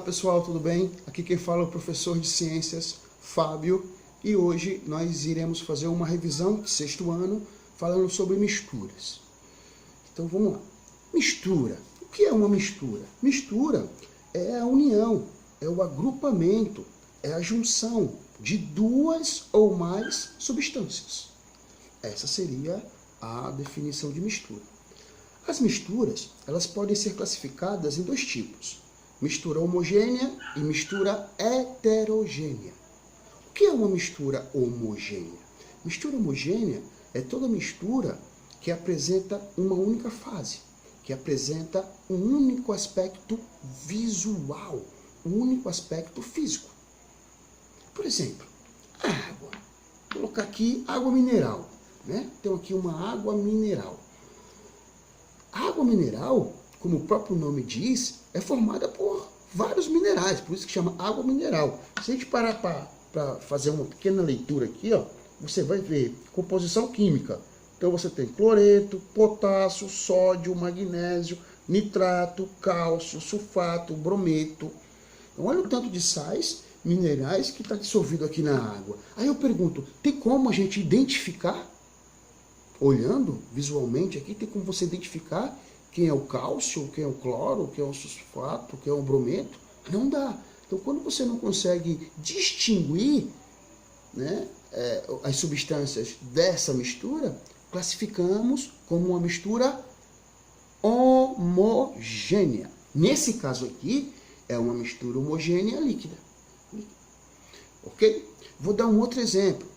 pessoal, tudo bem? Aqui quem fala é o professor de ciências, Fábio, e hoje nós iremos fazer uma revisão de sexto ano falando sobre misturas. Então vamos lá. Mistura. O que é uma mistura? Mistura é a união, é o agrupamento, é a junção de duas ou mais substâncias. Essa seria a definição de mistura. As misturas, elas podem ser classificadas em dois tipos: mistura homogênea e mistura heterogênea. O que é uma mistura homogênea? Mistura homogênea é toda mistura que apresenta uma única fase, que apresenta um único aspecto visual, um único aspecto físico. Por exemplo, a água. Vou colocar aqui água mineral, né? Então aqui uma água mineral. A água mineral, como o próprio nome diz, é formada por vários minerais, por isso que chama água mineral. Se a gente parar para fazer uma pequena leitura aqui, ó, você vai ver composição química. Então você tem cloreto, potássio, sódio, magnésio, nitrato, cálcio, sulfato, brometo. Então, olha o tanto de sais minerais que está dissolvido aqui na água. Aí eu pergunto, tem como a gente identificar? Olhando visualmente aqui, tem como você identificar quem é o cálcio, quem é o cloro, quem é o sulfato, quem é o brometo? Não dá. Então, quando você não consegue distinguir, né, as substâncias dessa mistura, classificamos como uma mistura homogênea. Nesse caso aqui, é uma mistura homogênea líquida. Ok? Vou dar um outro exemplo.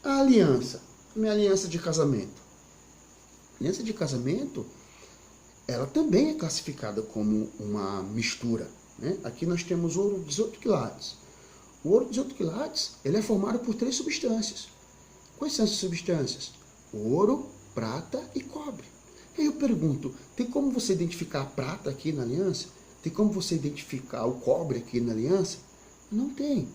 A aliança. Minha aliança de casamento. A aliança de casamento, ela também é classificada como uma mistura, né? Aqui nós temos ouro 18 quilates. O ouro 18 quilates, ele é formado por 3 substâncias. Quais são essas substâncias? Ouro, prata e cobre. Aí eu pergunto, tem como você identificar a prata aqui na aliança? Tem como você identificar o cobre aqui na aliança? Não tem.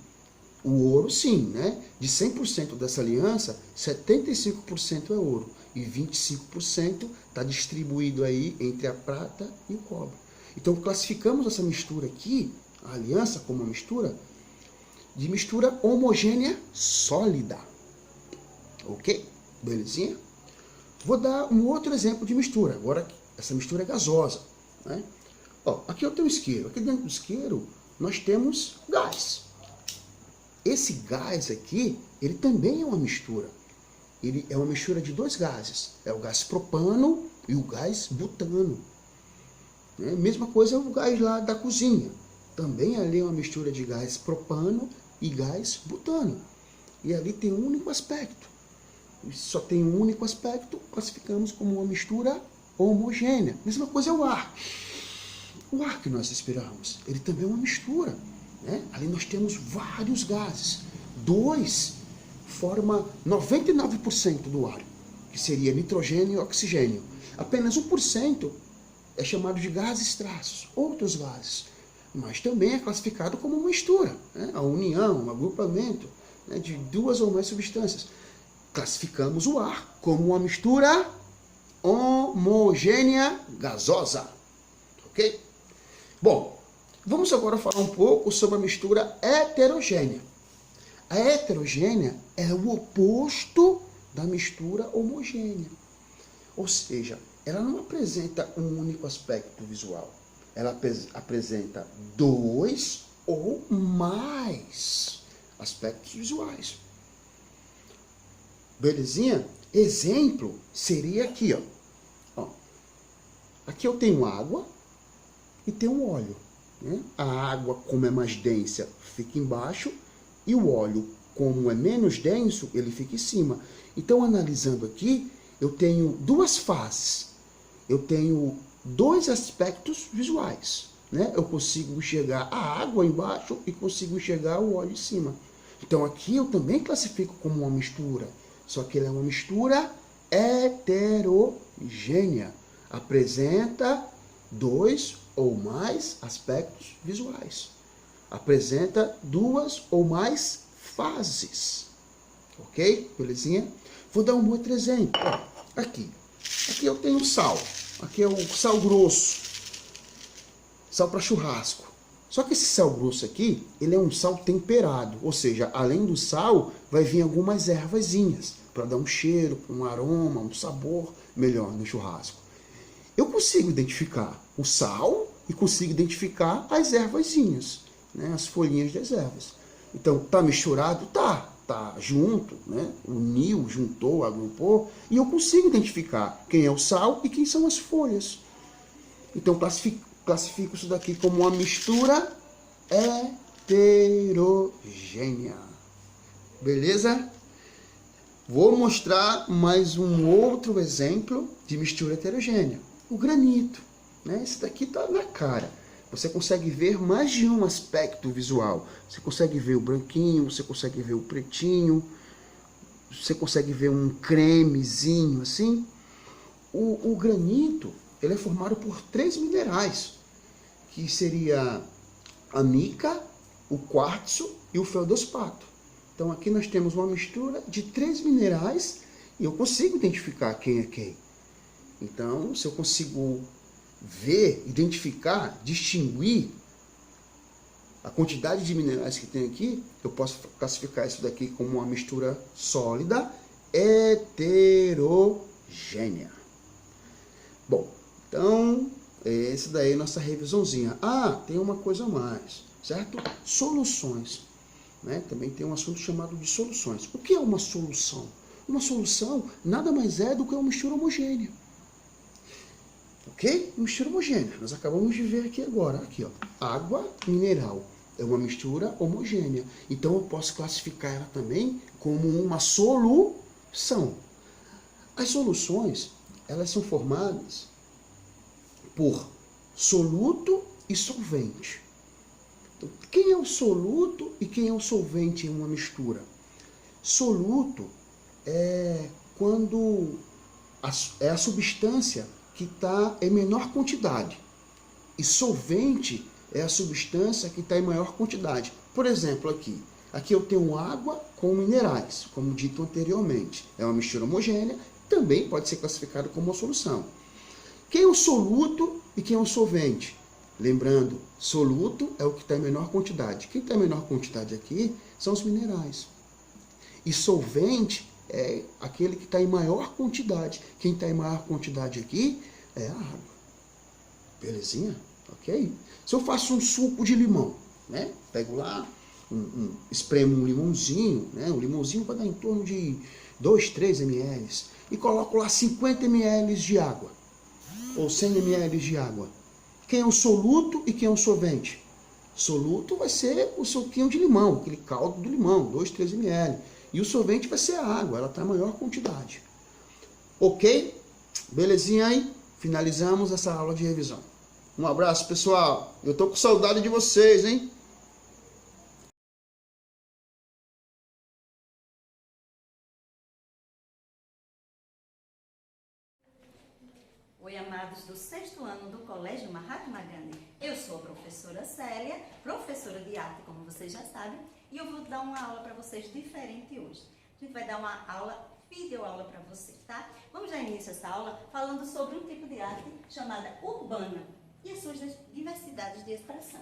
O ouro sim, né? De 100% dessa aliança, 75% é ouro e 25% está distribuído aí entre a prata e o cobre. Então classificamos essa mistura aqui, a aliança como uma mistura, de mistura homogênea sólida. Ok? Belezinha? Vou dar um outro exemplo de mistura. Agora essa mistura é gasosa, né? Ó, aqui eu tenho isqueiro. Aqui dentro do isqueiro nós temos gás. Esse gás aqui, ele também é uma mistura. Ele é uma mistura de 2 gases. É o gás propano e o gás butano. Né? Mesma coisa é o gás lá da cozinha. Também ali é uma mistura de gás propano e gás butano. E ali tem um único aspecto. Só tem um único aspecto, classificamos como uma mistura homogênea. Mesma coisa é o ar. O ar que nós respiramos, ele também é uma mistura. Né? Ali nós temos vários gases. 2 forma 99% do ar, que seria nitrogênio e oxigênio. Apenas 1% é chamado de gases traços, outros gases. Mas também é classificado como uma mistura, né? A união, um agrupamento, né, de 2 ou mais substâncias. Classificamos o ar como uma mistura homogênea gasosa. Ok? Bom, vamos agora falar um pouco sobre a mistura heterogênea. A heterogênea é o oposto da mistura homogênea. Ou seja, ela não apresenta um único aspecto visual. Ela apresenta 2 ou mais aspectos visuais. Belezinha? Exemplo seria aqui, ó. Aqui eu tenho água e tenho óleo. Né? A água, como é mais densa, fica embaixo, e o óleo, como é menos denso, ele fica em cima. Então, analisando aqui, eu tenho 2 fases. Eu tenho 2 aspectos visuais. Né? Eu consigo enxergar a água embaixo e consigo enxergar o óleo em cima. Então, aqui eu também classifico como uma mistura. Só que ela é uma mistura heterogênea. Apresenta 2 ou mais aspectos visuais. Apresenta 2 ou mais fases. Ok? Belezinha? Vou dar um outro exemplo. Ó, aqui eu tenho sal. Aqui é o sal grosso. Sal para churrasco. Só que esse sal grosso aqui, ele é um sal temperado, ou seja, além do sal, vai vir algumas ervazinhas para dar um cheiro, um aroma, um sabor melhor no churrasco. Eu consigo identificar o sal e consigo identificar as ervazinhas, né, as folhinhas das ervas. Então, tá misturado? Tá junto, né? Uniu, juntou, agrupou, e eu consigo identificar quem é o sal e quem são as folhas. Então, classifico isso daqui como uma mistura heterogênea. Beleza? Vou mostrar mais um outro exemplo de mistura heterogênea. O granito, né? Esse daqui tá na cara. Você consegue ver mais de um aspecto visual. Você consegue ver o branquinho, você consegue ver o pretinho, você consegue ver um cremezinho assim. O granito, ele é formado por 3 minerais, que seria a mica, o quartzo e o feldespato. Então aqui nós temos uma mistura de 3 minerais e eu consigo identificar quem é quem. Então, se eu consigo ver, identificar, distinguir a quantidade de minerais que tem aqui, eu posso classificar isso daqui como uma mistura sólida heterogênea. Bom, então, esse daí é a nossa revisãozinha. Ah, tem uma coisa a mais, certo? Soluções. Né? Também tem um assunto chamado de soluções. O que é uma solução? Uma solução nada mais é do que uma mistura homogênea. Ok? Mistura homogênea. Nós acabamos de ver aqui agora. Aqui, ó. Água mineral. É uma mistura homogênea. Então eu posso classificar ela também como uma solução. As soluções, elas são formadas por soluto e solvente. Então, quem é o soluto e quem é o solvente em uma mistura? Soluto é quando é a substância que está em menor quantidade. E solvente é a substância que está em maior quantidade. Por exemplo, aqui eu tenho água com minerais, como dito anteriormente. É uma mistura homogênea, também pode ser classificado como uma solução. Quem é o soluto e quem é o solvente? Lembrando, soluto é o que está em menor quantidade. Quem está em menor quantidade aqui são os minerais. E solvente é aquele que está em maior quantidade. Quem está em maior quantidade aqui é a água. Belezinha? Ok? Se eu faço um suco de limão, né? Pego lá, espremo um limãozinho, né? O limãozinho vai dar em torno de 2, 3 ml. E coloco lá 50 ml de água. Ou 100 ml de água. Quem é o soluto e quem é o solvente? Soluto vai ser o suquinho de limão, aquele caldo do limão, 2, 3 ml. E o solvente vai ser a água, ela está em maior quantidade. Ok? Belezinha aí? Finalizamos essa aula de revisão. Um abraço, pessoal. Eu tô com saudade de vocês, hein? Oi, amados do 6º ano do Colégio Mahatma Gandhi. Eu sou a professora Célia, professora de arte, como vocês já sabem, e eu vou dar uma aula para vocês diferente hoje. A gente vai dar uma aula, videoaula para vocês, tá? Vamos dar início a essa aula falando sobre um tipo de arte chamada urbana e as suas diversidades de expressão.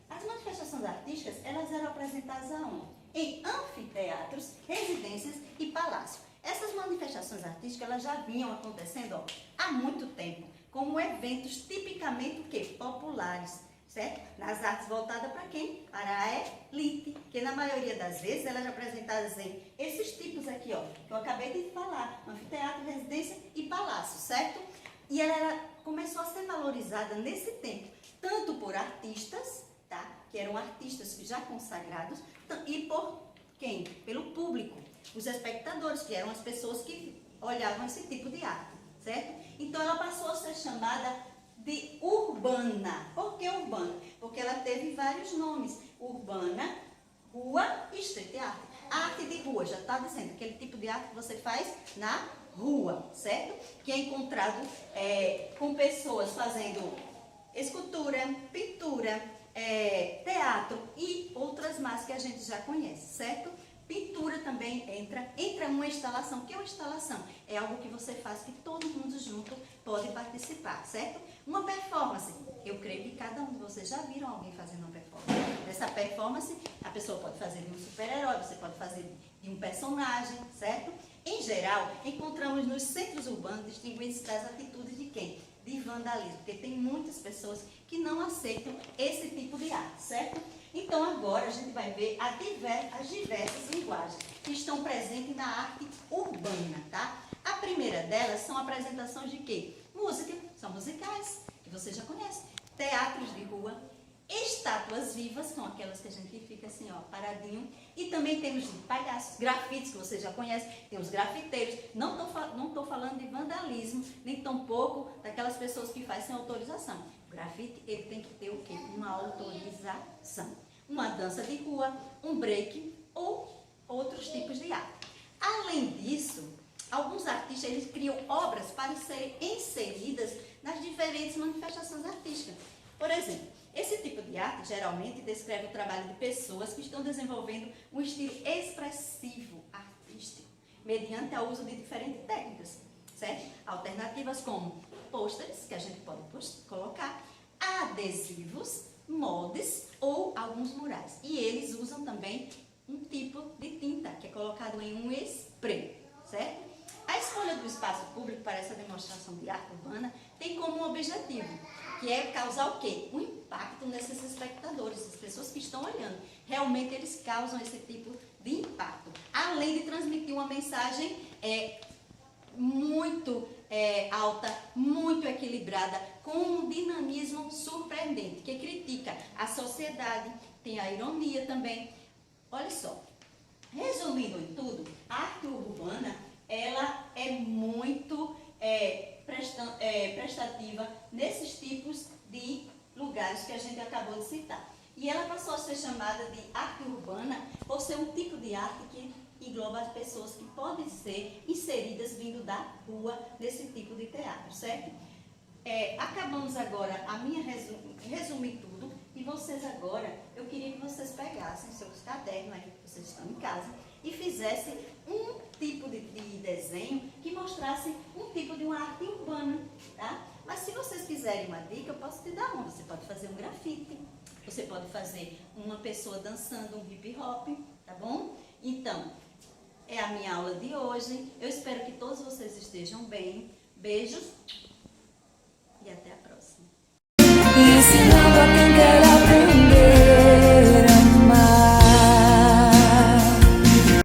As manifestações artísticas, elas eram apresentadas aonde? Em anfiteatros, residências e palácios. Essas manifestações artísticas, elas já vinham acontecendo há muito tempo, como eventos tipicamente o quê? Populares, certo? Nas artes voltadas para quem? Para a elite, que na maioria das vezes elas são apresentadas em esses tipos aqui, ó, que eu acabei de falar, anfiteatro, residência e palácio, certo? E ela começou a ser valorizada nesse tempo, tanto por artistas, tá? Que eram artistas já consagrados, e por quem? Pelo público, os espectadores, que eram as pessoas que olhavam esse tipo de arte, certo? Então ela passou a ser chamada de urbana. Por que urbana? Porque ela teve vários nomes. Urbana, rua e street art. A arte de rua, já está dizendo, aquele tipo de arte que você faz na rua, certo? Que é encontrado com pessoas fazendo escultura, pintura, teatro e outras mais que a gente já conhece, certo? Pintura também entra uma instalação. O que é uma instalação? É algo que você faz que todo mundo junto pode participar, certo? Uma performance. Eu creio que cada um de vocês já viram alguém fazendo uma performance. Nessa performance, a pessoa pode fazer de um super-herói, você pode fazer de um personagem, certo? Em geral, encontramos nos centros urbanos distinguindo-se das atitudes de quem? De vandalismo, porque tem muitas pessoas que não aceitam esse tipo de arte, certo? Então agora a gente vai ver as diversas linguagens que estão presentes na arte urbana, tá? A primeira delas são apresentações de quê? Música, são musicais, que você já conhece. Teatros de rua, estátuas vivas, são aquelas que a gente fica assim, ó, paradinho. E também temos palhaços, grafites, que você já conhece, tem os grafiteiros. Não tô falando de vandalismo, nem tampouco daquelas pessoas que fazem sem autorização. O grafite, ele tem que ter o quê? Uma autorização. Uma dança de rua, um break ou outros tipos de arte. Além disso, alguns artistas eles criam obras para serem inseridas nas diferentes manifestações artísticas. Por exemplo, esse tipo de arte geralmente descreve o trabalho de pessoas que estão desenvolvendo um estilo expressivo artístico, mediante o uso de diferentes técnicas, certo? Alternativas como pôsteres, que a gente pode colocar, adesivos, moldes ou alguns murais. E eles usam também um tipo de tinta, que é colocado em um spray, certo? A escolha do espaço público para essa demonstração de arte urbana tem como objetivo, que é causar o quê? Um impacto nesses espectadores, as pessoas que estão olhando. Realmente eles causam esse tipo de impacto. Além de transmitir uma mensagem muito alta, muito equilibrada, com um dinamismo surpreendente, que critica a sociedade, tem a ironia também. Olha só, resumindo em tudo, a arte urbana, ela é muito prestativa nesses tipos de lugares que a gente acabou de citar. E ela passou a ser chamada de arte urbana por ser um tipo de arte que engloba as pessoas que podem ser inseridas vindo da rua nesse tipo de teatro, certo? Acabamos agora a minha resumir tudo e vocês agora, eu queria que vocês pegassem seus cadernos aí que vocês estão em casa e fizessem um tipo de desenho que mostrasse um tipo de uma arte urbana, tá? Mas se vocês quiserem uma dica, eu posso te dar uma. Você pode fazer um grafite, você pode fazer uma pessoa dançando um hip hop, tá bom? Então, é a minha aula de hoje. Eu espero que todos vocês estejam bem. Beijos.